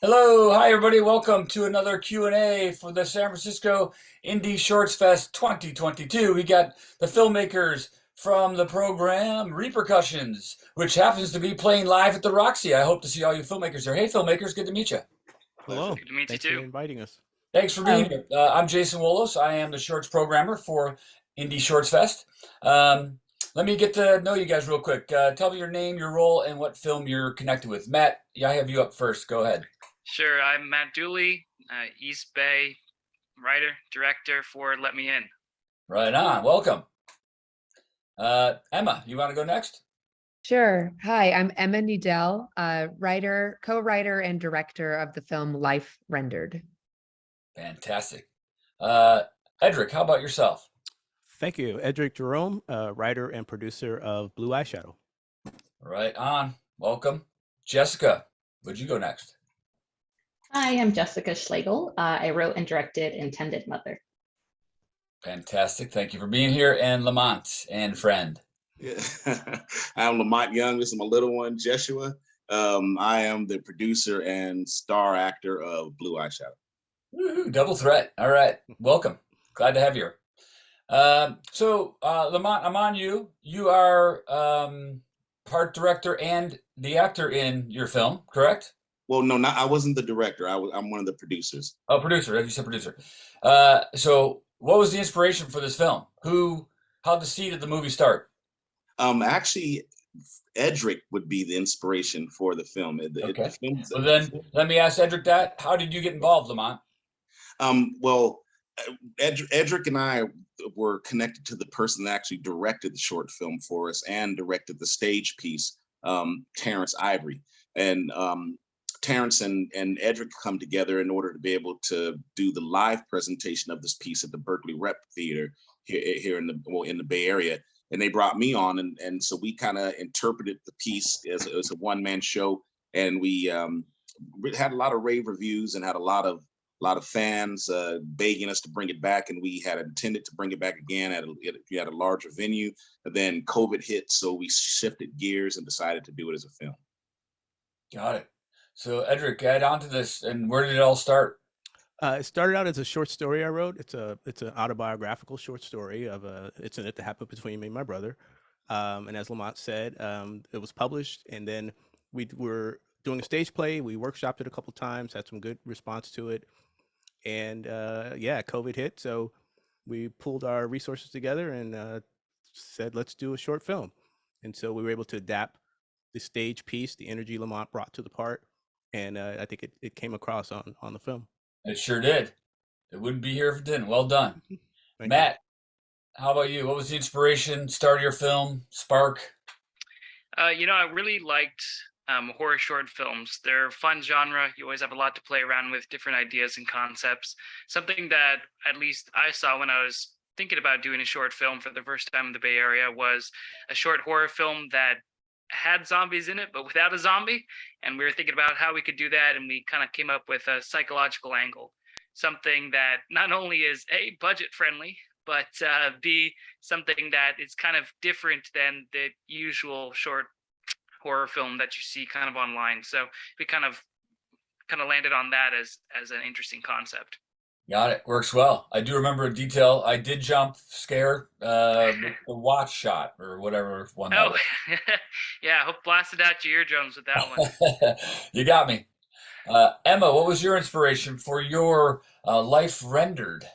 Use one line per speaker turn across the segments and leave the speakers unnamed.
Hello, hi everybody. Welcome to another Q&A for the San Francisco Indie Shorts Fest 2022. We got the filmmakers from the program Repercussions, which happens to be playing live at the Roxy. I hope to see all you filmmakers there. Hey filmmakers, good to meet you.
Hello.
Good to meet you
Thanks for
too.
inviting us.
Thanks for being here. I'm Jason Wolos. I am the shorts programmer for Indie Shorts Fest. Let me get to know you guys real quick. Tell me your name, your role, and what film you're connected with. Matt, I have you up first. Go ahead.
Sure, I'm Matt Dooley, East Bay writer, director for Let Me In.
Right on. Welcome. Emma, you want to go next?
Sure. Hi, I'm Emma Needell, writer, co-writer, and director of the film Life Rendered.
Fantastic. Edric, how about yourself?
Thank you. Edric Jerome, writer and producer of Blue Eyeshadow.
Right on. Welcome. Jessica, would you go next?
Hi, I'm Jessica Schlegel. I wrote and directed Intended Mother.
Fantastic. Thank you for being here. And Lamont and friend.
Yeah. I'm Lamont Young. This is my little one, Jeshua. I am the producer and star actor of Blue Eyeshadow.
Woo-hoo, double threat. All right. Welcome. Glad to have you here. Lamont, I'm on you. You are part director and the actor in your film, correct?
Well, no, I wasn't the director. I'm one of the producers.
Oh, producer. You said producer. So what was the inspiration for this film? How the seed of the movie start?
Actually, Edric would be the inspiration for the film.
Okay. Well, then let me ask Edric that. How did you get involved, Lamont?
Edric and I were connected to the person that actually directed the short film for us and directed the stage piece, Terrence Ivory. And Terrence and Edric come together in order to be able to do the live presentation of this piece at the Berkeley Rep Theater here in the Bay Area. And they brought me on, and so we kind of interpreted the piece as a one-man show, and we had a lot of rave reviews and had a lot of fans begging us to bring it back, and we had intended to bring it back again at a larger venue. And then COVID hit, so we shifted gears and decided to do it as a film.
Got it. So Edric, add on to this, and where did it all start?
It started out as a short story I wrote. It's an autobiographical short story of an incident that happened between me and my brother. And as Lamont said, it was published, and then we were doing a stage play. We workshopped it a couple times, had some good response to it. And COVID hit, so we pulled our resources together and said, let's do a short film. And so we were able to adapt the stage piece, the energy Lamont brought to the part, and I think it came across on the film.
It sure did. It wouldn't be here if it didn't. Well done. Matt, how about you? What was the inspiration, start of your film, spark?
I really liked horror short films. They're a fun genre. You always have a lot to play around with, different ideas and concepts. Something that at least I saw when I was thinking about doing a short film for the first time in the Bay Area was a short horror film that had zombies in it, but without a zombie. And we were thinking about how we could do that, and we kind of came up with a psychological angle, something that not only is A, budget friendly, but B, something that is kind of different than the usual short horror film that you see kind of online. So we kind of landed on that as an interesting concept.
Got it. Works well. I do remember a detail. I did jump scare with the watch shot or whatever one.
Oh, yeah. I hope blasted out your eardrums with that one.
You got me. Emma, what was your inspiration for your Life Rendered?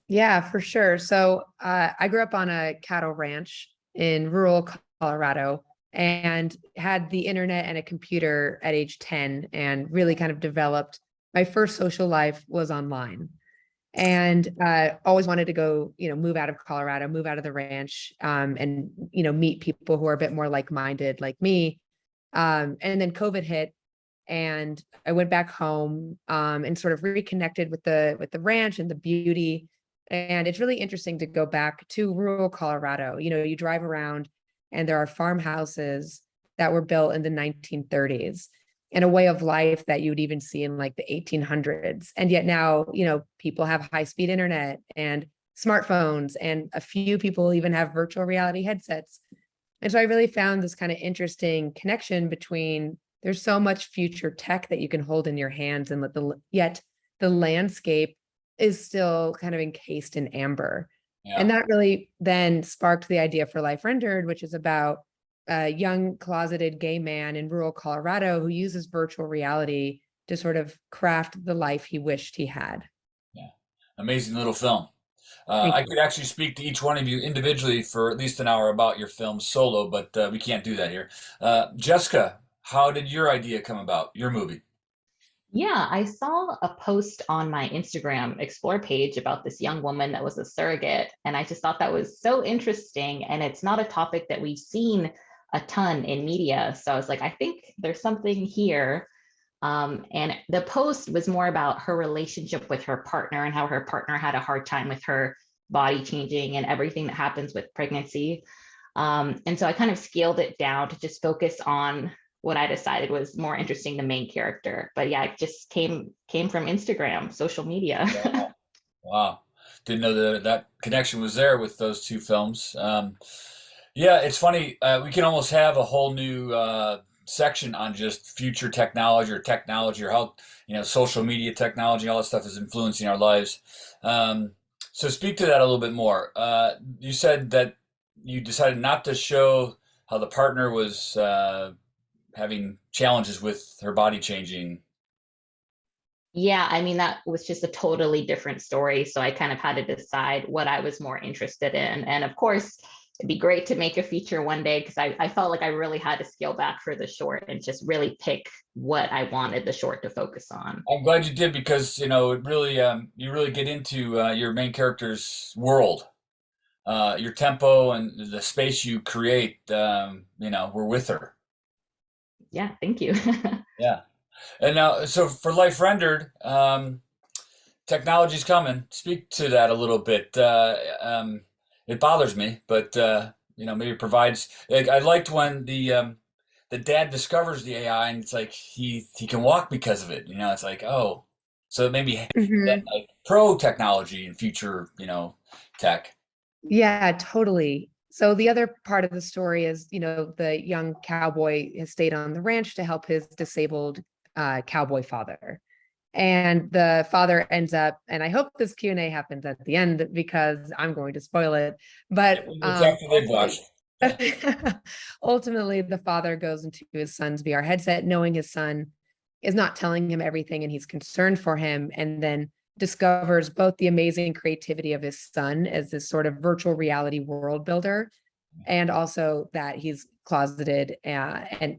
Yeah, for sure. So I grew up on a cattle ranch in rural Colorado and had the internet and a computer at age 10 and really kind of developed. My first social life was online, and always wanted to go, move out of Colorado, move out of the ranch, and, meet people who are a bit more like-minded like me. And then COVID hit, and I went back home and sort of reconnected with the ranch and the beauty. And it's really interesting to go back to rural Colorado. You drive around and there are farmhouses that were built in the 1930s. And a way of life that you would even see in like the 1800s. And yet now, people have high-speed internet and smartphones, and a few people even have virtual reality headsets. And so I really found this kind of interesting connection between there's so much future tech that you can hold in your hands, and yet the landscape is still kind of encased in amber.
Yeah.
And that really then sparked the idea for Life Rendered, which is about a young closeted gay man in rural Colorado who uses virtual reality to sort of craft the life he wished he had.
Yeah. Amazing little film.
Thank
I
you.
could actually speak to each one of you individually for at least an hour about your film solo, but we can't do that here. Jessica, how did your idea come about, your movie?
Yeah, I saw a post on my Instagram Explore page about this young woman that was a surrogate, and I just thought that was so interesting. And it's not a topic that we've seen a ton in media. So I was like, I think there's something here. And the post was more about her relationship with her partner and how her partner had a hard time with her body changing and everything that happens with pregnancy. And so I kind of scaled it down to just focus on what I decided was more interesting, the main character. But yeah, it just came from Instagram, social media.
Wow. Wow. Didn't know that connection was there with those two films. Yeah, it's funny. We can almost have a whole new section on just future technology or how, social media technology, all that stuff is influencing our lives. So speak to that a little bit more. You said that you decided not to show how the partner was having challenges with her body changing.
Yeah, I mean, that was just a totally different story. So I kind of had to decide what I was more interested in. And of course, it'd be great to make a feature one day, because I felt like I really had to scale back for the short and just really pick what I wanted the short to focus on.
I'm glad you did, because it really you really get into your main character's world, your tempo and the space you create. We're with her.
Yeah, thank you.
Yeah. And now, so for Life Rendered, technology's coming. Speak to that a little bit. It bothers me, but maybe it provides. Like, I liked when the dad discovers the AI, and it's like he can walk because of it. It's like, oh, so maybe that,
Mhm.
like, pro technology and future tech.
Yeah, totally. So the other part of the story is, the young cowboy has stayed on the ranch to help his disabled cowboy father. And the father ends up, and I hope this Q&A happens at the end because I'm going to spoil it. But
It's after they've watched.
ultimately, the father goes into his son's VR headset, knowing his son is not telling him everything and he's concerned for him, and then discovers both the amazing creativity of his son as this sort of virtual reality world builder, and also that he's closeted and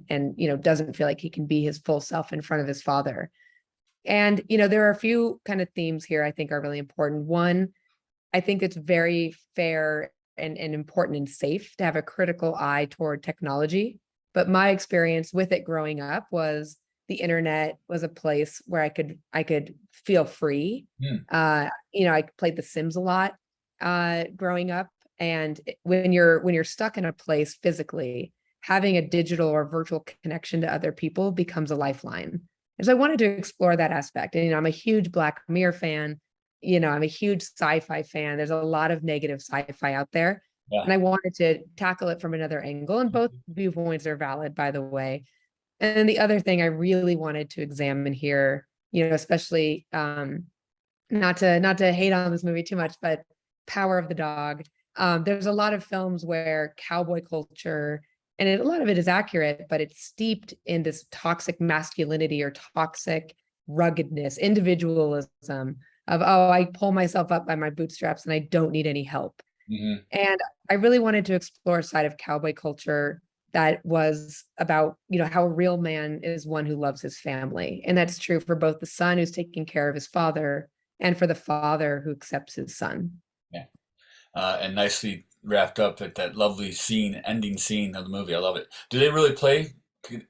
doesn't feel like he can be his full self in front of his father. And there are a few kind of themes here I think are really important. One, I think it's very fair and important and safe to have a critical eye toward technology. But my experience with it growing up was the internet was a place where I could feel free. I played The Sims a lot growing up. And when you're stuck in a place physically, having a digital or virtual connection to other people becomes a lifeline. And so I wanted to explore that aspect. And I'm a huge Black Mirror fan. I'm a huge sci-fi fan. There's a lot of negative sci-fi out there.
Yeah.
And I wanted to tackle it from another angle. And both viewpoints are valid, by the way. And then the other thing I really wanted to examine here, especially not to hate on this movie too much, but Power of the Dog. There's a lot of films where cowboy culture, and a lot of it is accurate, but it's steeped in this toxic masculinity or toxic ruggedness, individualism of, oh, I pull myself up by my bootstraps and I don't need any help.
Mm-hmm.
And I really wanted to explore a side of cowboy culture that was about, how a real man is one who loves his family. And that's true for both the son who's taking care of his father and for the father who accepts his son.
Yeah. And nicely wrapped up at that lovely ending scene of the movie. I love it. Do they really play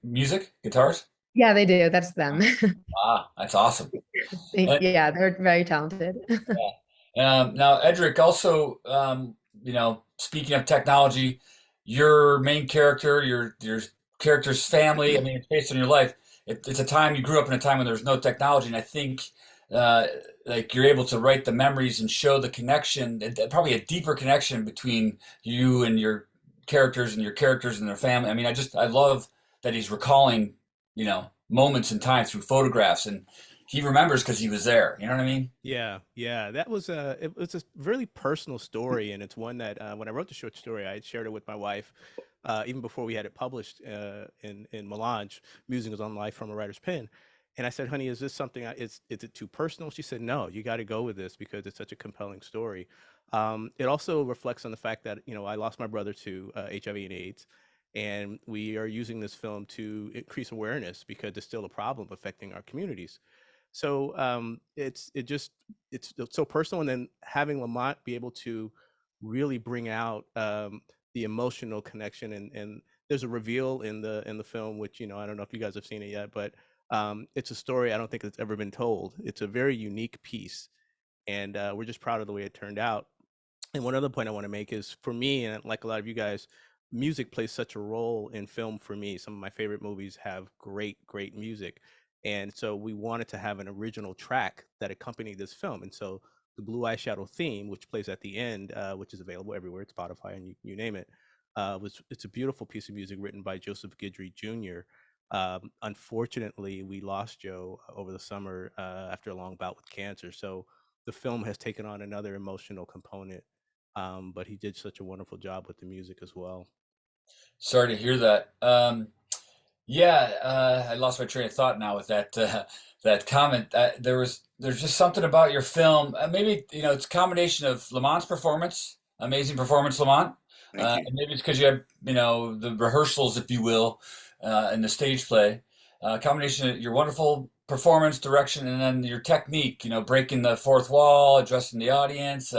music, guitars?
Yeah, they do. That's them.
That's awesome.
Yeah, they're very talented.
Yeah. Now, Edric, also, speaking of technology, your main character, your character's family, I mean, it's based on your life. It's a time you grew up in a time when there was no technology, and I think like you're able to write the memories and show the connection, probably a deeper connection between you and your characters and their family. I mean, I love that he's recalling moments in time through photographs, and he remembers because he was there. You know what I mean?
Yeah, yeah, that was it was a really personal story, and it's one that when I wrote the short story, I had shared it with my wife, even before we had it published in Melange, Musings on Life from a Writer's Pen, and I said, "Honey, is this something? Is it too personal?" She said, "No, you got to go with this because it's such a compelling story." It also reflects on the fact that I lost my brother to HIV and AIDS, and we are using this film to increase awareness because it's still a problem affecting our communities. So it's so personal, and then having Lamont be able to really bring out the emotional connection, and there's a reveal in the film, which I don't know if you guys have seen it yet, but it's a story I don't think it's ever been told. It's a very unique piece, and we're just proud of the way it turned out. And one other point I want to make is, for me, and like a lot of you guys, music plays such a role in film for me. Some of my favorite movies have great, great music. And so we wanted to have an original track that accompanied this film. And so the Blue Eyeshadow theme, which plays at the end, which is available everywhere, it's Spotify and you name it, it's a beautiful piece of music written by Joseph Guidry Jr. Unfortunately, we lost Joe over the summer after a long bout with cancer. So the film has taken on another emotional component, but he did such a wonderful job with the music as well.
Sorry to hear that. Yeah, I lost my train of thought now with that comment. There's just something about your film. Maybe it's a combination of Lamont's performance, amazing performance, Lamont.
Thank you.
And maybe it's because you had the rehearsals, if you will, and the stage play. Combination of your wonderful performance, direction, and then your technique. Breaking the fourth wall, addressing the audience.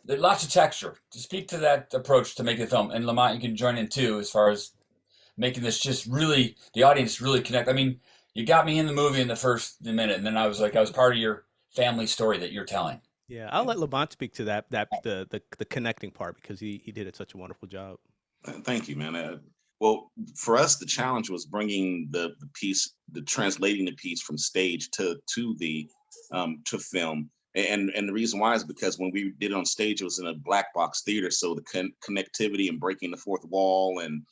There's lots of texture. To speak to that approach to making a film, and Lamont, you can join in too, as far as making this just really the audience really connect. I mean, you got me in the movie in the first minute, and then I was like, I was part of your family story that you're telling.
Yeah, I'll let Lamont speak to the connecting part, because he did it such a wonderful job.
Thank you, man. Well, for us, the challenge was bringing the piece, the translating the piece from stage to the to film. And the reason why is because when we did it on stage, it was in a black box theater, so the connectivity and breaking the fourth wall and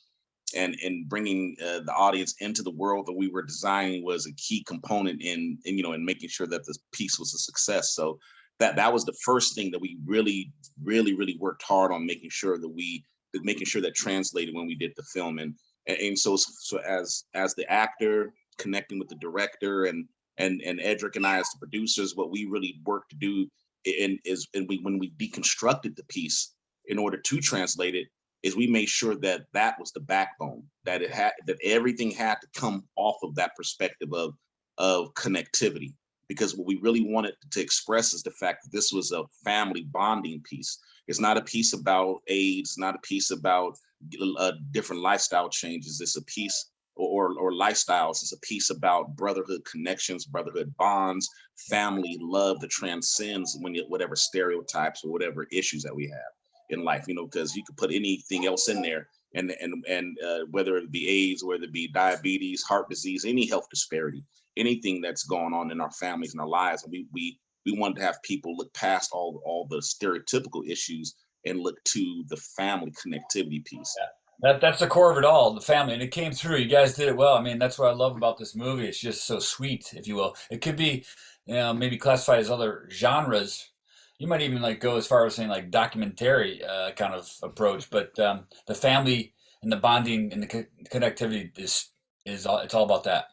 bringing the audience into the world that we were designing was a key component in making sure that this piece was a success. So that was the first thing that we really worked hard on, making sure that translated when we did the film. And so as the actor connecting with the director and Edric and I as the producers, what we really worked to do when we deconstructed the piece in order to translate it, is we made sure that was the backbone, that everything had to come off of that perspective of connectivity. Because what we really wanted to express is the fact that this was a family bonding piece. It's not a piece about AIDS, not a piece about different lifestyle changes. It's a piece or lifestyles. It's a piece about brotherhood connections, brotherhood bonds, family love that transcends whatever stereotypes or whatever issues that we have in life, because you could put anything else in there, and whether it be AIDS, whether it be diabetes, heart disease, any health disparity, anything that's going on in our families and our lives, and we wanted to have people look past all the stereotypical issues and look to the family connectivity piece.
That's the core of it all, the family, and it came through. You guys did it well. I mean, that's what I love about this movie. It's just so sweet, if you will. It could be, maybe classified as other genres. You might even like go as far as saying like documentary kind of approach. But the family and the bonding and the connectivity is all. It's all about that.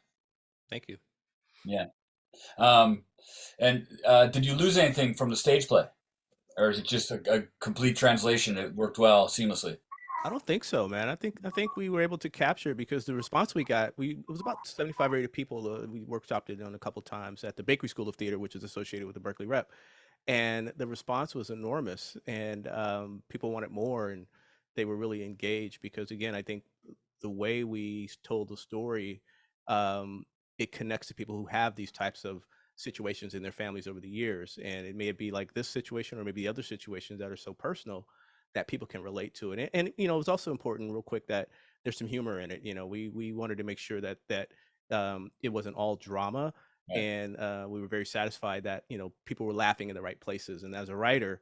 Thank you.
Yeah. And did you lose anything from the stage play, or is it just a complete translation? It worked well, seamlessly.
I don't think so, man. I think we were able to capture it, because the response we got, it was about 75 or 80 people. We workshopped it on a couple times at the Bakery School of Theater, which is associated with the Berkeley Rep, and the response was enormous, and people wanted more, and they were really engaged, because again, I think the way we told the story, it connects to people who have these types of situations in their families over the years, and it may be like this situation or maybe other situations that are so personal that people can relate to it. And it was also important, real quick, that there's some humor in it. We wanted to make sure that it wasn't all drama,
Right.
and we were very satisfied that people were laughing in the right places. And as a writer,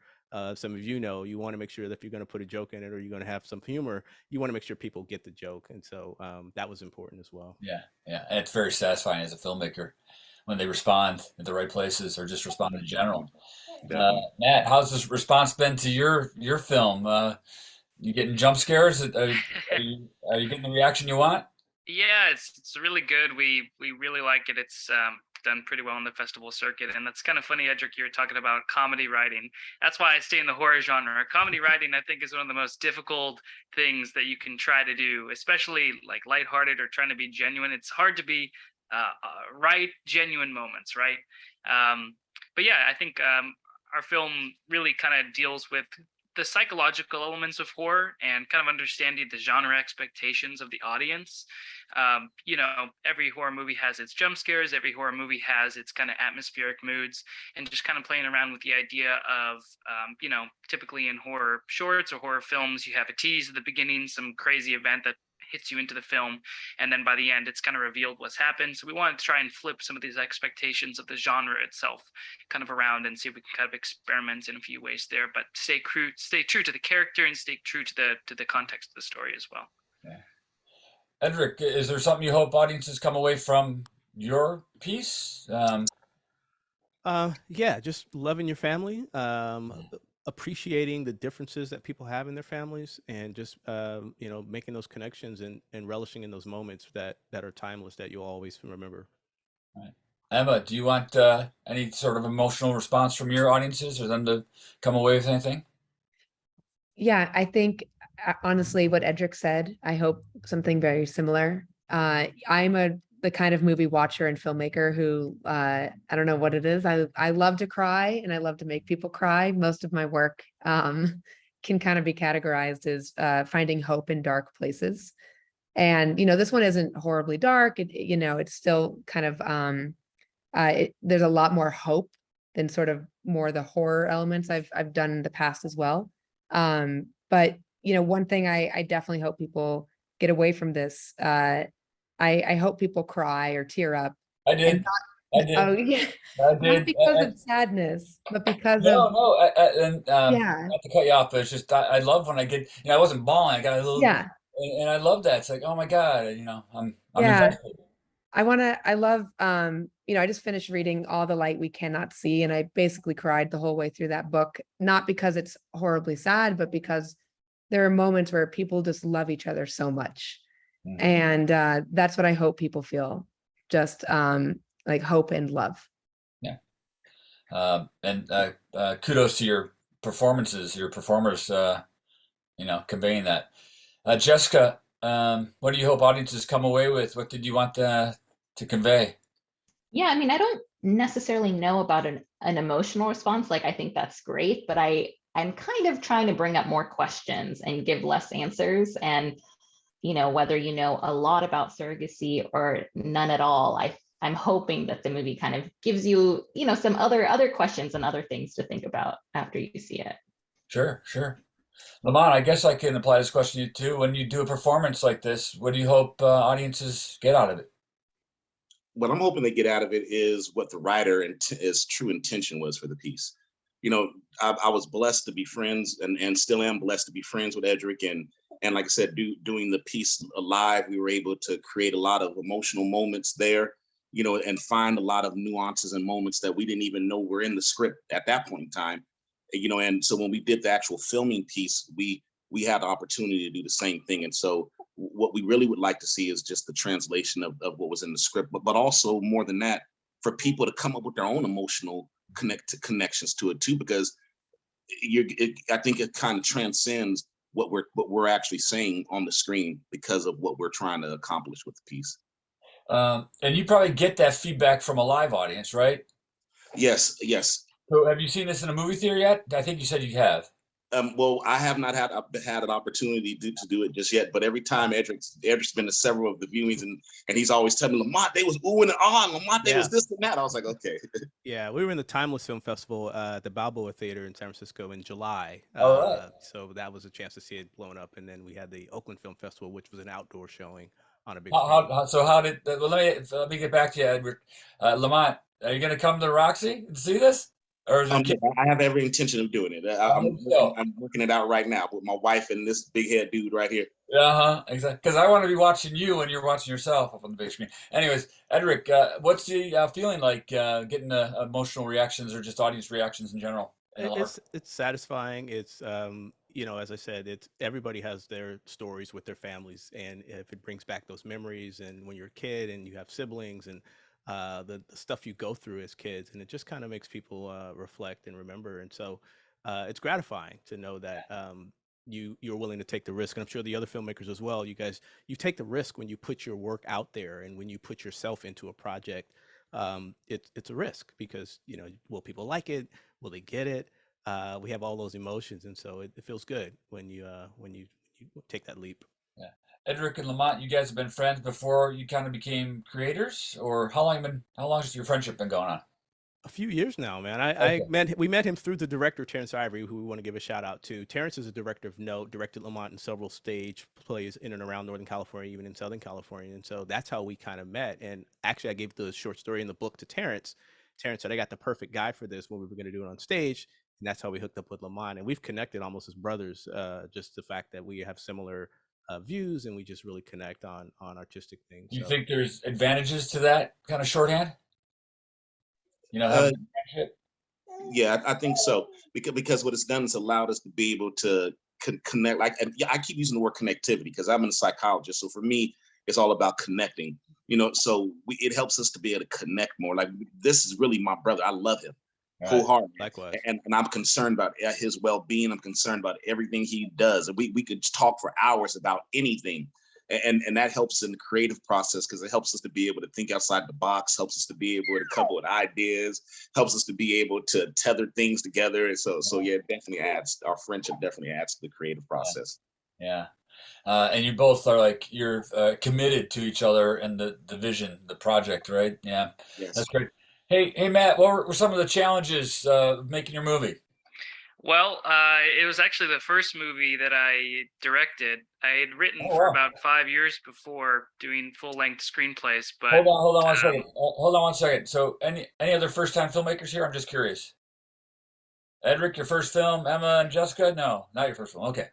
some of you know, you want to make sure that if you're going to put a joke in it or you're going to have some humor, you want to make sure people get the joke. And so that was important as well.
Yeah, yeah. And it's very satisfying as a filmmaker when they respond at the right places or just respond in general.
Definitely.
Matt, how's this response been to your film? You getting jump scares? Are you getting the reaction you want?
Yeah, it's really good. We really like it. It's done pretty well in the festival circuit, and that's kind of funny, Edric. You're talking about comedy writing. That's why I stay in the horror genre. Comedy writing, I think, is one of the most difficult things that you can try to do, especially like lighthearted or trying to be genuine. It's hard to be right genuine moments, right? But yeah, I think our film really kind of deals with the psychological elements of horror and kind of understanding the genre expectations of the audience. Every horror movie has its jump scares, every horror movie has its kind of atmospheric moods, and just kind of playing around with the idea of, typically in horror shorts or horror films, you have a tease at the beginning, some crazy event that hits you into the film, and then by the end it's kind of revealed what's happened. So we wanted to try and flip some of these expectations of the genre itself kind of around and see if we can kind of experiment in a few ways there, but stay true to the character and stay true to the context of the story as well.
Yeah. Edric, is there something you hope audiences come away from your piece?
Yeah, just loving your family, appreciating the differences that people have in their families, and just making those connections and relishing in those moments that are timeless that you'll always remember.
Right. Emma, do you want any sort of emotional response from your audiences or them to come away with anything?
Yeah, I think honestly, what Edric said, I hope something very similar. I'm the kind of movie watcher and filmmaker who I don't know what it is. I love to cry and I love to make people cry. Most of my work can kind of be categorized as finding hope in dark places. And this one isn't horribly dark. It's still kind of there's a lot more hope than sort of more the horror elements I've done in the past as well. But one thing I definitely hope people get away from this. I hope people cry or tear up.
I did. I did.
Oh yeah,
I
not
did.
because of sadness, but because
No,
of
no,
yeah,
not to cut you off, but it's just I love when I get, I wasn't bawling, I got a little,
yeah,
and I love that. It's like, oh my God, I'm
yeah.
invested.
I love, I just finished reading All the Light We Cannot See, and I basically cried the whole way through that book, not because it's horribly sad, but because there are moments where people just love each other so much.
Mhm.
And that's what I hope people feel, just like hope and love.
Yeah. And kudos to your performances, your performers, conveying that. Jessica, what do you hope audiences come away with? What did you want to convey?
Yeah, I mean, I don't necessarily know about an emotional response. Like, I think that's great, but I'm kind of trying to bring up more questions and give less answers. And whether you know a lot about surrogacy or none at all, I'm hoping that the movie kind of gives you, some other questions and other things to think about after you see it.
Sure, sure. Lamont, I guess I can apply this question to you too. When you do a performance like this, what do you hope audiences get out of it?
What I'm hoping they get out of it is what the writer and his true intention was for the piece. I was blessed to be friends and still am blessed to be friends with Edric. And like I said, doing the piece live, we were able to create a lot of emotional moments there, and find a lot of nuances and moments that we didn't even know were in the script at that point in time. And so when we did the actual filming piece, we had the opportunity to do the same thing. And so what we really would like to see is just the translation of what was in the script, but also more than that, for people to come up with their own emotional connections to it too, because I think it kind of transcends what we're actually saying on the screen because of what we're trying to accomplish with the piece.
And you probably get that feedback from a live audience, right?
Yes.
So have you seen this in a movie theater yet? I think you said you have.
Well, I have not had an opportunity to do it just yet, but every time Edric's been to several of the viewings, and he's always telling me, Lamont, they was oohing and ahhing, Lamont, they was this and that. I was like, okay.
Yeah, we were in the Timeless Film Festival at the Balboa Theater in San Francisco in July.
All right.
So that was a chance to see it blown up, and then we had the Oakland Film Festival, which was an outdoor showing on a big screen.
So how did? Well, let me get back to you, Edward. Lamont, are you going to come to the Roxy and see this? Or is it?
Yeah, I have every intention of doing it. I'm working it out right now with my wife and this big head dude right here.
Exactly. Because I want to be watching you when you're watching yourself up on the big screen. Anyways, Edric, what's the feeling like getting emotional reactions or just audience reactions in general?
It's satisfying. It's you know, as I said, it's everybody has their stories with their families, and if it brings back those memories, and when you're a kid and you have siblings, and the stuff you go through as kids, and it just kind of makes people reflect and remember. And so it's gratifying to know that you're willing to take the risk, and I'm sure the other filmmakers as well. You guys, you take the risk when you put your work out there, and when you put yourself into a project. It's a risk because, you know, will people like it? Will they get it? We have all those emotions, and so it feels good when you take that leap.
Yeah. Edric and Lamont, you guys have been friends before you kind of became creators, or how long has your friendship been going on?
A few years now, man.
Okay.
We met him through the director Terrence Ivory, who we want to give a shout out to. Terrence is a director of note, directed Lamont in several stage plays in and around Northern California, even in Southern California, and so that's how we kind of met. And actually, I gave the short story in the book to Terrence. Terrence said, "I got the perfect guy for this when we were going to do it on stage," and that's how we hooked up with Lamont. And we've connected almost as brothers. Just the fact that we have similar views, and we just really connect on artistic things.
Do you
So
think there's advantages to that kind of shorthand? You know,
Uh,
having a friendship?
yeah, I think so because what it's done is allowed us to be able to connect. Like, and yeah, I keep using the word connectivity because I'm a psychologist. So for me, it's all about connecting. You know, so it helps us to be able to connect more. Like, this is really my brother. I love him
Right.
wholeheartedly,
likewise.
and I'm concerned about his well-being. I'm concerned about everything he does, and we could talk for hours about anything. And that helps in the creative process because it helps us to be able to think outside the box, helps us to be able to come up with ideas, helps us to be able to tether things together. And so yeah, it definitely adds, our friendship definitely adds to the creative process.
Yeah. And you both are like you're committed to each other and the vision, the project, right? Yeah,
Yes.
that's great. Hey, Matt, what were some of the challenges of making your movie?
Well, it was actually the first movie that I directed. I had written
Oh,
for
wow.
about 5 years before doing full-length screenplays, but
Hold on one second. Hold on one second. So, any other first-time filmmakers here? I'm just curious. Edric, your first film. Emma and Jessica? No, not your first film. Okay,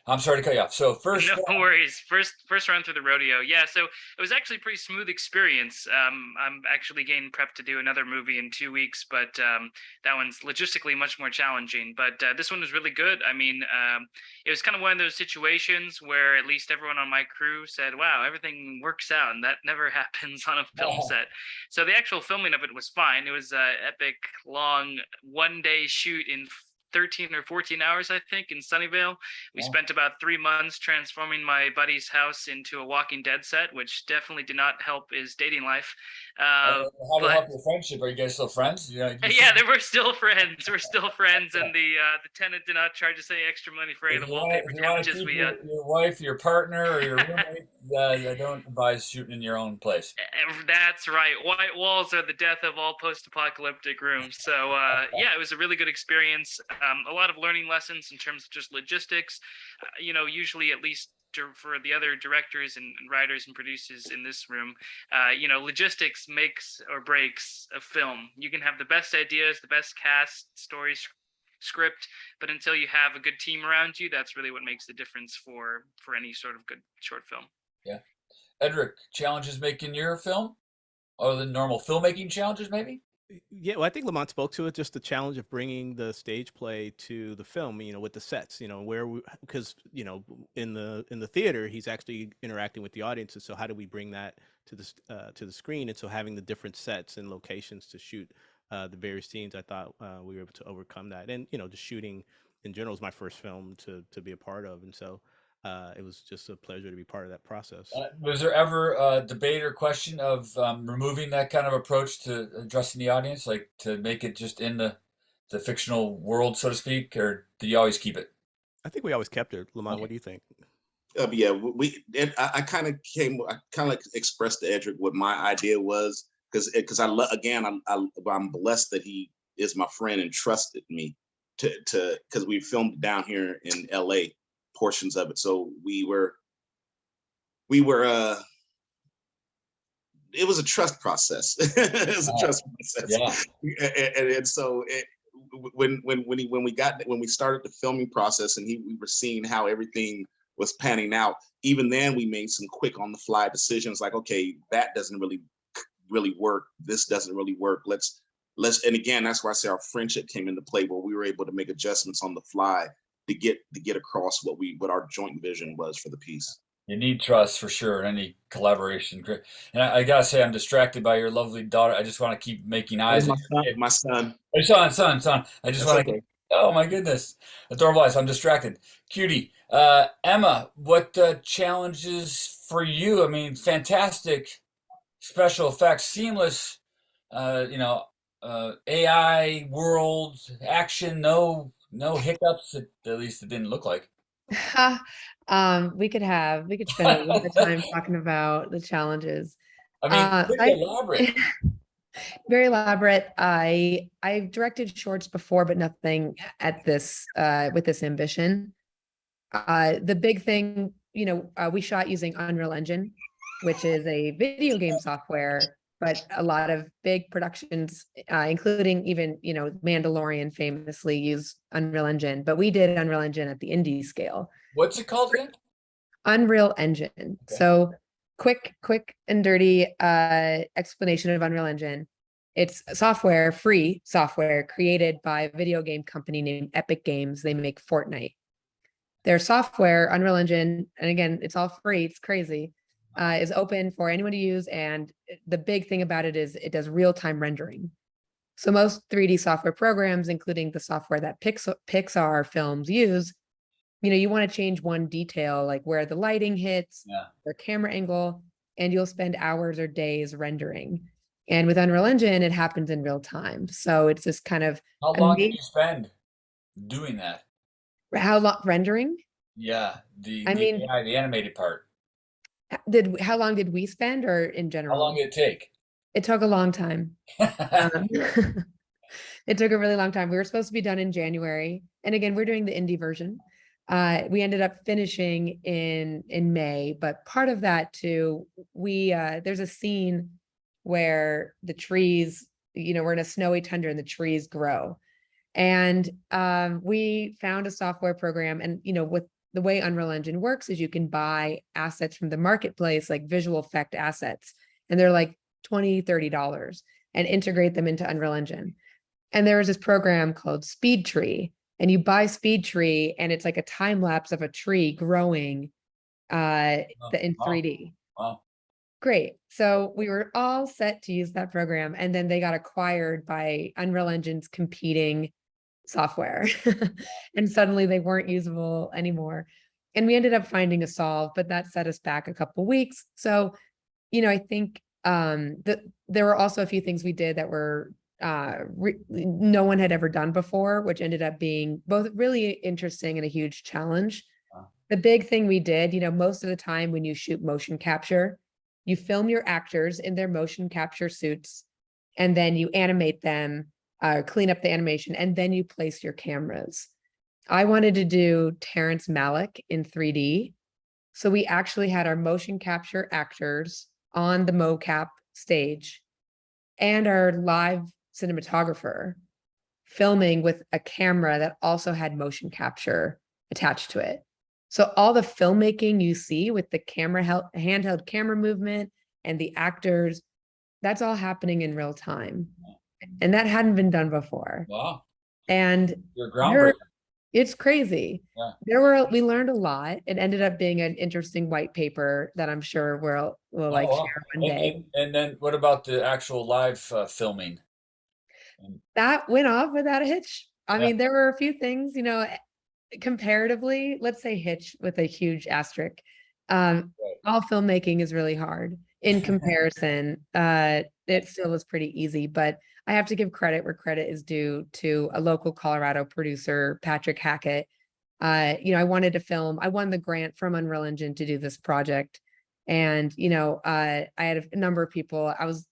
I'm sorry to cut you off. So first,
no worries. First run through the rodeo. Yeah, so it was actually a pretty smooth experience. I'm actually getting prepped to do another movie in 2 weeks, but that one's logistically much more challenging. But this one was really good. I mean, it was kind of one of those situations where at least everyone on my crew said, "Wow, everything works out," and that never happens on a film set. So the actual filming of it was fine. It was an epic, long, one-day shoot in 13 or 14 hours, I think, in Sunnyvale. We spent about 3 months transforming my buddy's house into a Walking Dead set, which definitely did not help his dating life.
how did it
But
help your friendship? Are you guys still friends? Yeah,
we're still friends. We're still friends, and the tenant did not charge us any extra money for any of the wallpaper
if you want to
damages.
keep your wife, your partner, or your roommate, I don't advise shooting in your own place.
That's right. White walls are the death of all post-apocalyptic rooms. So yeah, it was a really good experience. A lot of learning lessons in terms of just logistics. Usually, at least for the other directors and writers and producers in this room, logistics makes or breaks a film. You can have the best ideas, the best cast, stories, script, but until you have a good team around you, that's really what makes the difference for any sort of good short film.
Yeah. Edric, challenges making your film? Other than normal filmmaking challenges, maybe?
Yeah, well, I think Lamont spoke to it, just the challenge of bringing the stage play to the film, with the sets, because, in the theater, he's actually interacting with the audiences. So how do we bring that to the screen? And so having the different sets and locations to shoot the various scenes, I thought we were able to overcome that. And, the shooting in general is my first film to be a part of. And so it was just a pleasure to be part of that process.
Was there ever a debate or question of removing that kind of approach to addressing the audience, like to make it just in the fictional world, so to speak, or do you always keep it?
I think we always kept it. Lamont,
Okay.
what do you think?
Yeah, I kind of expressed to Edric what my idea was because I'm blessed that he is my friend and trusted me to because we filmed down here in LA portions of it. So we were it was a trust process. It was a trust process.
Yeah.
And so when we started the filming process and we were seeing how everything was panning out, even then we made some quick on the fly decisions like, okay, that doesn't really work. This doesn't really work. Let's, and again, that's where I say our friendship came into play, where we were able to make adjustments on the fly to get across what our joint vision was for the piece.
You need trust for sure in any collaboration. And I gotta say, I'm distracted by your lovely daughter. I just want to keep making eyes at your kid.
My son.
Oh, son. I just
That's
want to
okay.
oh my goodness. Adorable eyes. I'm distracted. Cutie. Emma, what challenges for you? I mean, fantastic special effects, seamless, AI world, action, no hiccups, at least it didn't look like.
We could spend a lot of time talking about the challenges.
I mean, pretty elaborate.
Very elaborate. I've directed shorts before, but nothing at this with this ambition. The big thing, we shot using Unreal Engine, which is a video game software, but a lot of big productions, including even, Mandalorian famously use Unreal Engine, but we did Unreal Engine at the indie scale.
What's it called again?
Unreal Engine.
Okay.
So quick and dirty explanation of Unreal Engine. It's software, free software created by a video game company named Epic Games. They make Fortnite. Their software, Unreal Engine, and again, it's all free, it's crazy, is open for anyone to use. And the big thing about it is it does real-time rendering. So most 3D software programs, including the software that Pixar films use, you want to change one detail, like where the lighting hits, their camera angle, and you'll spend hours or days rendering. And with Unreal Engine, it happens in real time. So it's this kind of
How long did you spend doing that?
How long rendering?
Yeah, the
mean,
AI, the animated part.
How long did we spend, or in general?
How long did it take?
It took a long time. It took a really long time. We were supposed to be done in January. And again, we're doing the indie version. We ended up finishing in May, but part of that too, there's a scene where the trees, we're in a snowy tundra and the trees grow. And we found a software program, and with the way Unreal Engine works is you can buy assets from the marketplace, like visual effect assets, and they're like $20, $30, and integrate them into Unreal Engine. And there was this program called SpeedTree, and you buy SpeedTree, and it's like a time lapse of a tree growing in 3D.
Wow.
Great. So we were all set to use that program, and then they got acquired by Unreal Engine's competing software. And suddenly they weren't usable anymore. And we ended up finding a solve, but that set us back a couple of weeks. So, I think that there were also a few things we did that were no one had ever done before, which ended up being both really interesting and a huge challenge.
Wow.
The big thing we did, most of the time when you shoot motion capture, you film your actors in their motion capture suits, and then you animate them, clean up the animation, and then you place your cameras. I wanted to do Terrence Malick in 3D. So we actually had our motion capture actors on the mocap stage and our live cinematographer filming with a camera that also had motion capture attached to it. So all the filmmaking you see with the handheld camera movement and the actors, that's all happening in real time. And that hadn't been done before.
Wow.
And
you're groundbreaking.
It's crazy.
Yeah.
We learned a lot. It ended up being an interesting white paper that I'm sure we'll share one day.
And then what about the actual live filming?
That went off without a hitch. I mean, there were a few things, comparatively, let's say hitch with a huge asterisk. All filmmaking is really hard in comparison. It still was pretty easy, but I have to give credit where credit is due to a local Colorado producer, Patrick Hackett. I wanted to film. I won the grant from Unreal Engine to do this project. And, I had a number of people. I was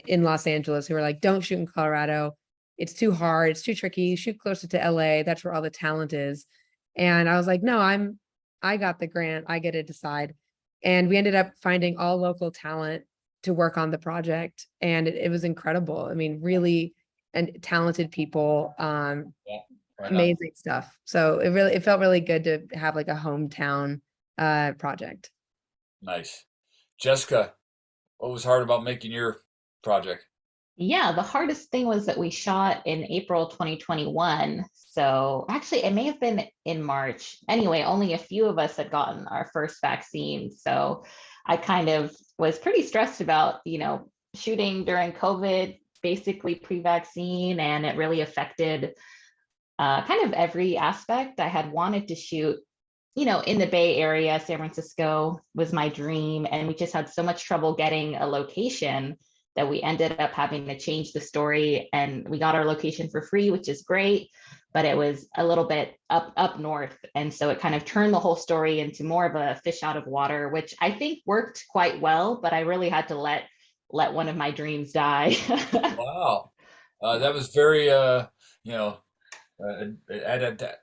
in Los Angeles who were like, don't shoot in Colorado. It's too hard. It's too tricky. Shoot closer to LA. That's where all the talent is. And I was like, no, I got the grant. I get to decide. And we ended up finding all local talent to work on the project. And it was incredible. I mean, really and talented people,
Yeah, right on.
amazing stuff. So it felt really good to have like a hometown project.
Nice. Jessica, what was hard about making your project?
Yeah, the hardest thing was that we shot in April 2021. So actually, it may have been in March. Anyway, only a few of us had gotten our first vaccine. So I kind of was pretty stressed about, shooting during COVID, basically pre-vaccine, and it really affected kind of every aspect. I had wanted to shoot, in the Bay Area. San Francisco was my dream, and we just had so much trouble getting a location that we ended up having to change the story, and we got our location for free, which is great, but it was a little bit up north, and so it kind of turned the whole story into more of a fish out of water, which I think worked quite well, but I really had to let one of my dreams die.
Wow. That was very,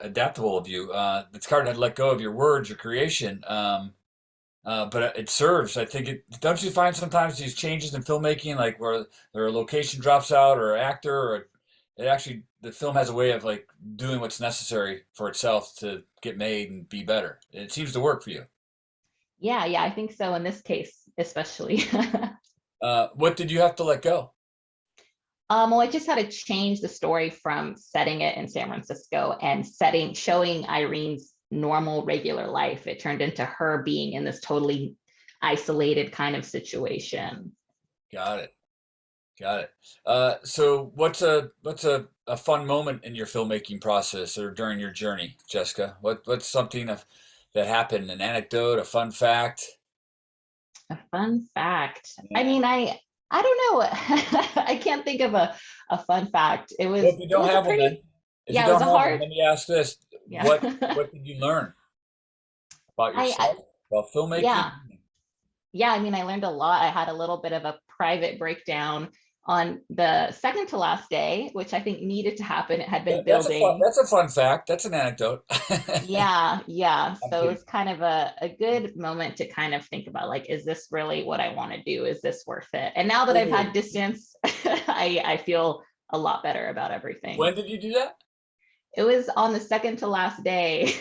adaptable of you. It's hard to let go of your words, your creation. But it serves. I think don't you find sometimes these changes in filmmaking, like where their location drops out or actor, or the film has a way of like doing what's necessary for itself to get made and be better. It seems to work for you.
Yeah, I think so in this case, especially.
What did you have to let go?
Well, I just had to change the story from setting it in San Francisco and showing Irene's normal, regular life. It turned into her being in this totally isolated kind of situation.
Got it. So what's a fun moment in your filmmaking process or during your journey, Jessica? What's something that happened, an anecdote, a fun fact?
A fun fact.
Yeah.
I mean, I don't know. I can't think of a fun fact. It was,
Well, if you don't have one, then if
yeah,
you
it was
don't
a
have
hard,
one, let me ask this:
yeah.
what did you learn about yourself, about filmmaking?
Yeah, I mean, I learned a lot. I had a little bit of a private breakdown on the second to last day, which I think needed to happen. It had been building.
That's a fun fact. That's an anecdote.
Yeah.
I'm
So it
kidding.
was kind of a good moment to kind of think about, like, is this really what I want to do? Is this worth it? And now that I've had distance, I feel a lot better about everything.
When did you do that?
It was on the second to last day.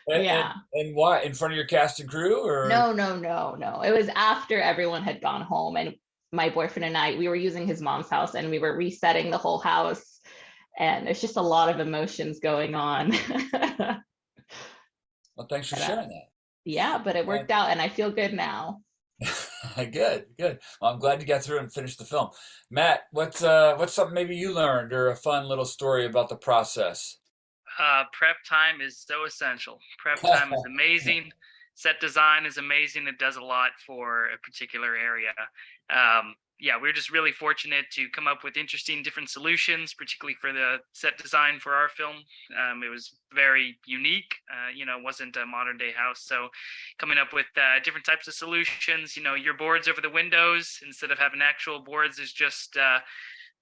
Yeah.
And why? In front of your cast and crew, or?
No. It was after everyone had gone home, and my boyfriend and I, we were using his mom's house, and we were resetting the whole house, and there's just a lot of emotions going on.
Well, thanks for sharing that.
Yeah, but it worked out, and I feel good now.
Good. Well, I'm glad you got through and finished the film. Matt, what's something maybe you learned or a fun little story about the process?
Prep time is so essential. Prep time is amazing. Set design is amazing. It does a lot for a particular area. Yeah, we're just really fortunate to come up with interesting different solutions, particularly for the set design for our film. It was very unique. It wasn't a modern day house. So coming up with different types of solutions, your boards over the windows, instead of having actual boards, is just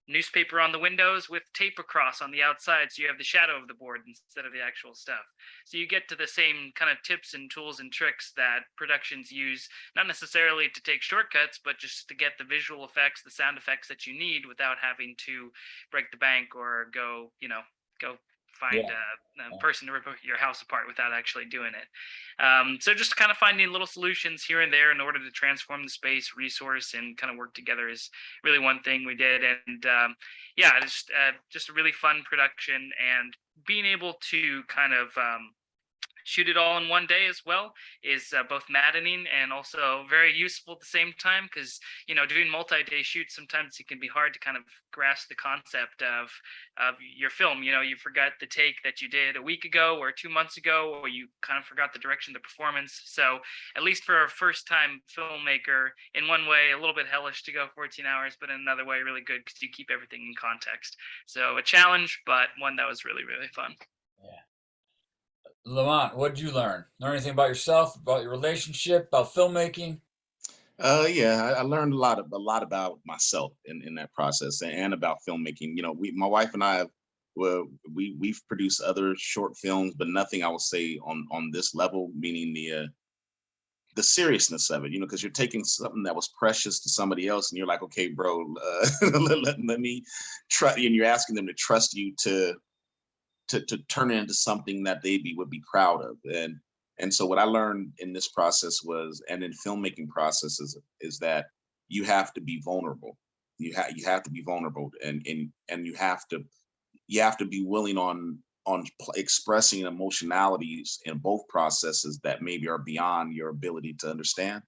newspaper on the windows with tape across on the outside, so you have the shadow of the board instead of the actual stuff. So you get to the same kind of tips and tools and tricks that productions use, not necessarily to take shortcuts, but just to get the visual effects, the sound effects that you need without having to break the bank or go find a person to rip your house apart without actually doing it. So just kind of finding little solutions here and there in order to transform the space, resource, and kind of work together is really one thing we did. And just a really fun production, and being able to kind of shoot it all in one day as well is both maddening and also very useful at the same time, because doing multi-day shoots, sometimes it can be hard to kind of grasp the concept of your film. You forgot the take that you did a week ago or 2 months ago, or you kind of forgot the direction of the performance. So at least for a first time filmmaker, in one way a little bit hellish to go 14 hours, but in another way really good because you keep everything in context. So a challenge, but one that was really, really fun.
Yeah. Lamont, what did you learn? Learn anything about yourself, about your relationship, about filmmaking?
I learned a lot about myself in that process and about filmmaking. My wife and I we've produced other short films, but nothing I would say on this level, meaning the seriousness of it, because you're taking something that was precious to somebody else, and you're like, okay, bro, let me try, and you're asking them to trust you to turn it into something that they would be proud of. And so what I learned in this process was, and in filmmaking processes, is that you have to be vulnerable. You have to be vulnerable, and you have to be willing on expressing emotionalities in both processes that maybe are beyond your ability to understand,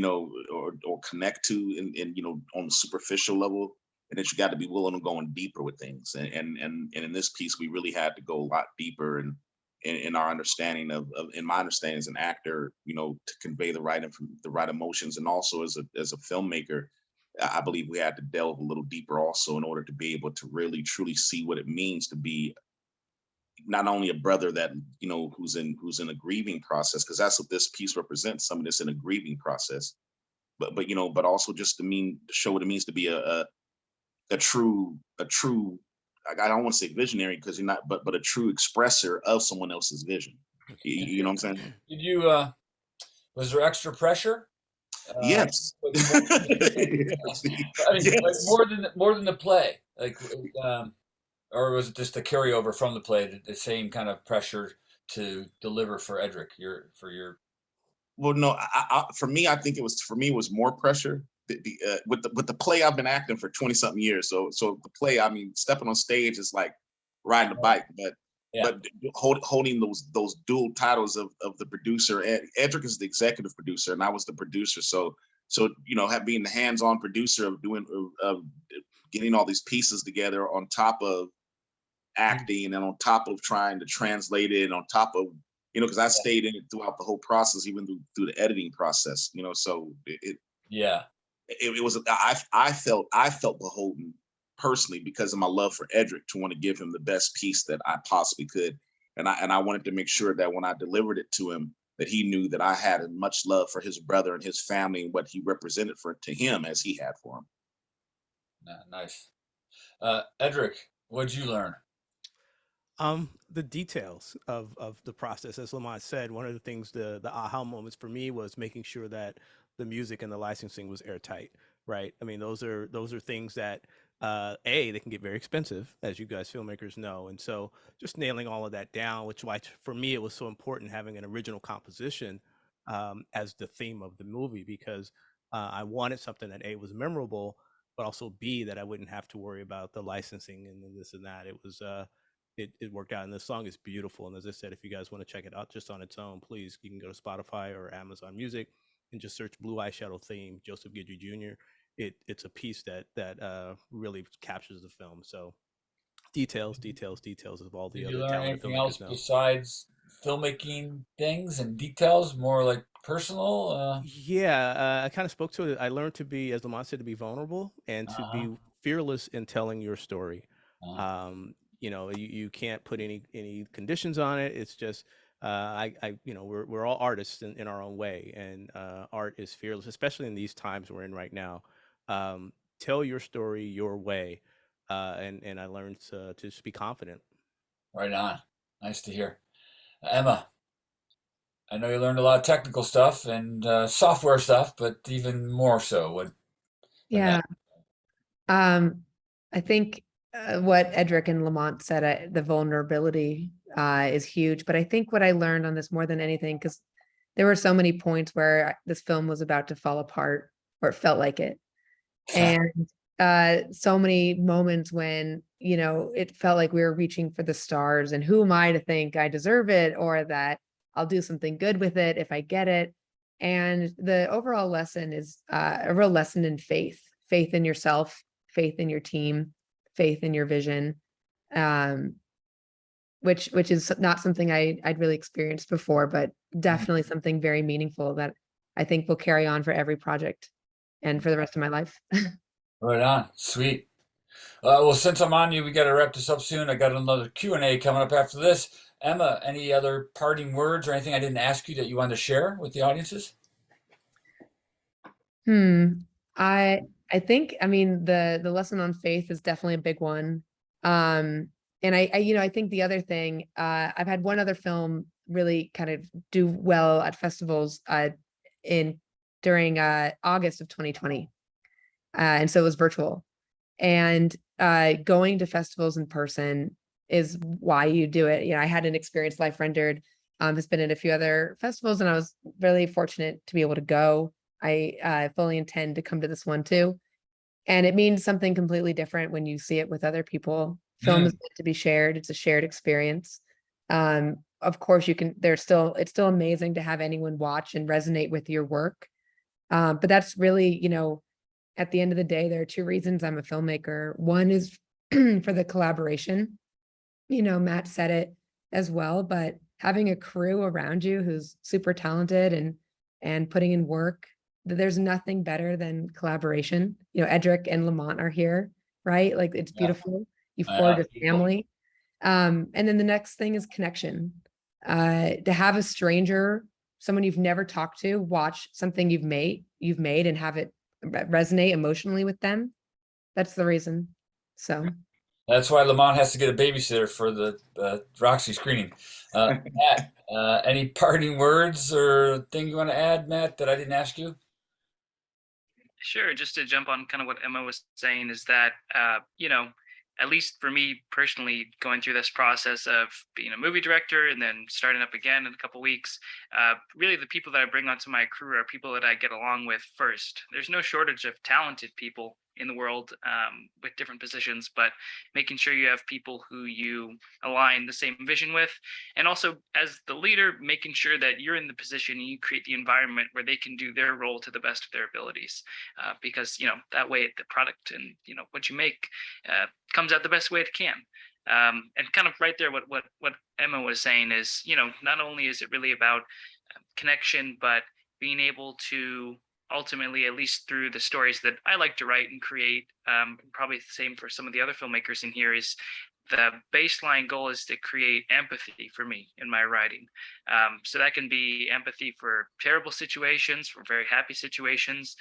or connect to in on the superficial level. And that you got to be willing to go in deeper with things. And in this piece, we really had to go a lot deeper in our understanding in my understanding as an actor, to convey the right emotions, and also as a filmmaker, I believe we had to delve a little deeper also in order to be able to really truly see what it means to be not only a brother that who's in a grieving process, because that's what this piece represents, someone that's in a grieving process, but also just to show what it means to be a true I don't want to say visionary, because you're not, but a true expresser of someone else's vision. You know what I'm saying?
Did you was there extra pressure?
Yes.
Yes. I mean, like
Yes.
more than the play, or was it just the carryover from the play, the same kind of pressure to deliver for Edric, your
Well, no, for me, I think it was more pressure. With the play, I've been acting for 20 something years. So the play, I mean, stepping on stage is like riding a bike,
Yeah.
but holding those dual titles of the producer. Edric is the executive producer, and I was the producer. So being the hands-on producer of getting all these pieces together on top of acting, and on top of trying to translate it, and on top of because I stayed in it throughout the whole process, even through the editing process. So it was I felt beholden personally, because of my love for Edric, to want to give him the best piece that I possibly could, and I wanted to make sure that when I delivered it to him, that he knew that I had as much love for his brother and his family and what he represented to him as he had for him.
Nice. Edric, what'd you learn?
The details of the process, as Lamont said, one of the things, the aha moments for me was making sure that the music and the licensing was airtight, right? I mean, those are things that they can get very expensive, as you guys filmmakers know, and so just nailing all of that down, which why for me it was so important having an original composition as the theme of the movie, because I wanted something that was memorable, but also B, that I wouldn't have to worry about the licensing and this and that. It was it worked out, and the song is beautiful. And as I said, if you guys want to check it out just on its own, please, you can go to Spotify or Amazon Music and just search Blue Eyeshadow Theme, Joseph Guidry Jr. It's a piece that really captures the film. So details of all the
Did you
other
learn
talented
anything else
filmmakers now.
besides filmmaking things and details, more like personal?
Yeah, I kind of spoke to it. I learned to be, as Lamont said, to be vulnerable and to
Uh-huh.
be fearless in telling your story.
Uh-huh.
You can't put any conditions on it. It's just we're all artists in our own way, and art is fearless, especially in these times we're in right now. Tell your story your way, and I learned to just be confident.
Right on. Nice to hear. Emma, I know you learned a lot of technical stuff and software stuff, but even more so. What?
Yeah. I think what Edric and Lamont said, the vulnerability is huge. But I think what I learned on this more than anything, because there were so many points where this film was about to fall apart, or it felt like it. And so many moments when, it felt like we were reaching for the stars, and who am I to think I deserve it, or that I'll do something good with it if I get it. And the overall lesson is a real lesson in faith in yourself, faith in your team, faith in your vision, which is not something I'd really experienced before, but definitely something very meaningful that I think will carry on for every project and for the rest of my life.
Right on. Sweet. Well, since I'm on you, we got to wrap this up soon. I got another Q&A coming up after this. Emma, any other parting words or anything I didn't ask you that you wanted to share with the audiences?
I think, I mean, the lesson on faith is definitely a big one. And I think the other thing, I've had one other film really kind of do well at festivals, during August of 2020. And so it was virtual. And going to festivals in person is why you do it. I had an experience, Life Rendered, has been at a few other festivals, and I was really fortunate to be able to go. I fully intend to come to this one too. And it means something completely different when you see it with other people. Film is meant to be shared. It's a shared experience. Of course, it's still amazing to have anyone watch and resonate with your work. But that's really, at the end of the day, there are two reasons I'm a filmmaker. One is for the collaboration. Matt said it as well, but having a crew around you who's super talented and putting in work, there's nothing better than collaboration. Edric and Lamont are here, right? Like, it's beautiful. You forge a family. And then the next thing is connection. To have a stranger, someone you've never talked to, watch something you've made and have it resonate emotionally with them. That's the reason. So
that's why Lamont has to get a babysitter for the Roxy screening. Matt, any parting words or thing you want to add, Matt, that I didn't ask you?
Sure. Just to jump on kind of what Emma was saying is that, at least for me personally, going through this process of being a movie director and then starting up again in a couple weeks, really the people that I bring onto my crew are people that I get along with first. There's no shortage of talented people in the world with different positions, but making sure you have people who you align the same vision with, and also as the leader, making sure that you're in the position and you create the environment where they can do their role to the best of their abilities, because that way the product and what you make comes out the best way it can. And kind of right there, what Emma was saying is, not only is it really about connection, but being able to ultimately, at least through the stories that I like to write and create, probably the same for some of the other filmmakers in here, is the baseline goal is to create empathy for me in my writing. So that can be empathy for terrible situations, for very happy situations,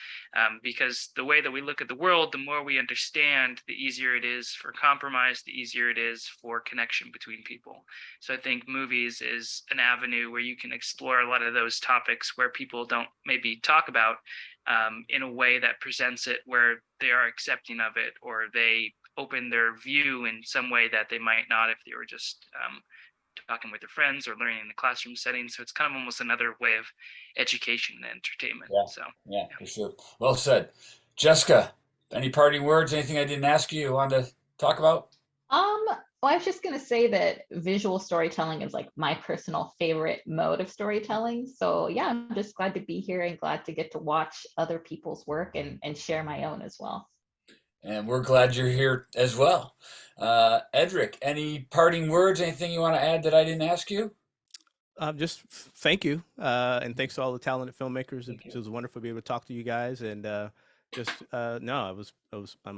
because the way that we look at the world, the more we understand, the easier it is for compromise, the easier it is for connection between people. So I think movies is an avenue where you can explore a lot of those topics where people don't maybe talk about, in a way that presents it where they are accepting of it, or they open their view in some way that they might not if they were just talking with their friends or learning in the classroom setting. So it's kind of almost another way of education and entertainment.
Yeah, for sure. Well said. Jessica, any parting words, anything I didn't ask you wanted to talk about?
Well, I was just going to say that visual storytelling is like my personal favorite mode of storytelling. So yeah, I'm just glad to be here and glad to get to watch other people's work and share my own as well.
And we're glad you're here as well. Edric, any parting words, anything you want to add that I didn't ask you?
Just thank you, and thanks to all the talented filmmakers. It was wonderful to be able to talk to you guys, and I'm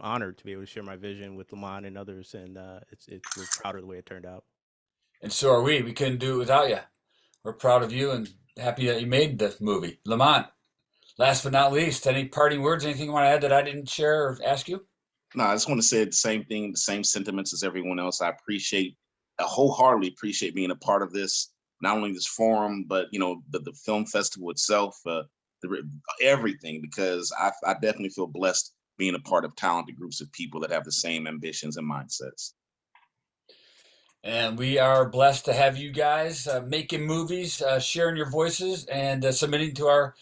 honored to be able to share my vision with Lamont and others, and we're proud of the way it turned out.
And so are we. We couldn't do it without you. We're proud of you and happy that you made the movie. Lamont, last but not least, any parting words, anything you want to add that I didn't share or ask you?
No, I just want to say the same thing, the same sentiments as everyone else. I wholeheartedly appreciate being a part of this, not only this forum, but the film festival itself, everything, because I definitely feel blessed being a part of talented groups of people that have the same ambitions and mindsets.
And we are blessed to have you guys making movies, sharing your voices, and submitting to our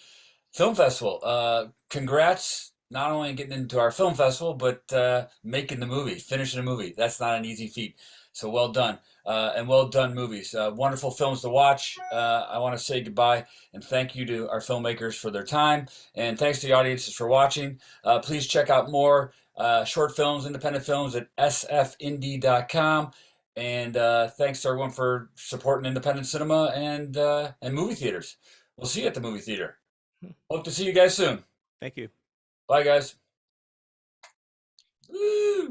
film festival. Congrats, not only getting into our film festival, but making the movie, finishing a movie. That's not an easy feat. So well done. And well done movies. Wonderful films to watch. I want to say goodbye and thank you to our filmmakers for their time. And thanks to the audiences for watching. Please check out more short films, independent films at sfindie.com. And thanks to everyone for supporting independent cinema and movie theaters. We'll see you at the movie theater. Hope to see you guys soon.
Thank you.
Bye, guys. Woo!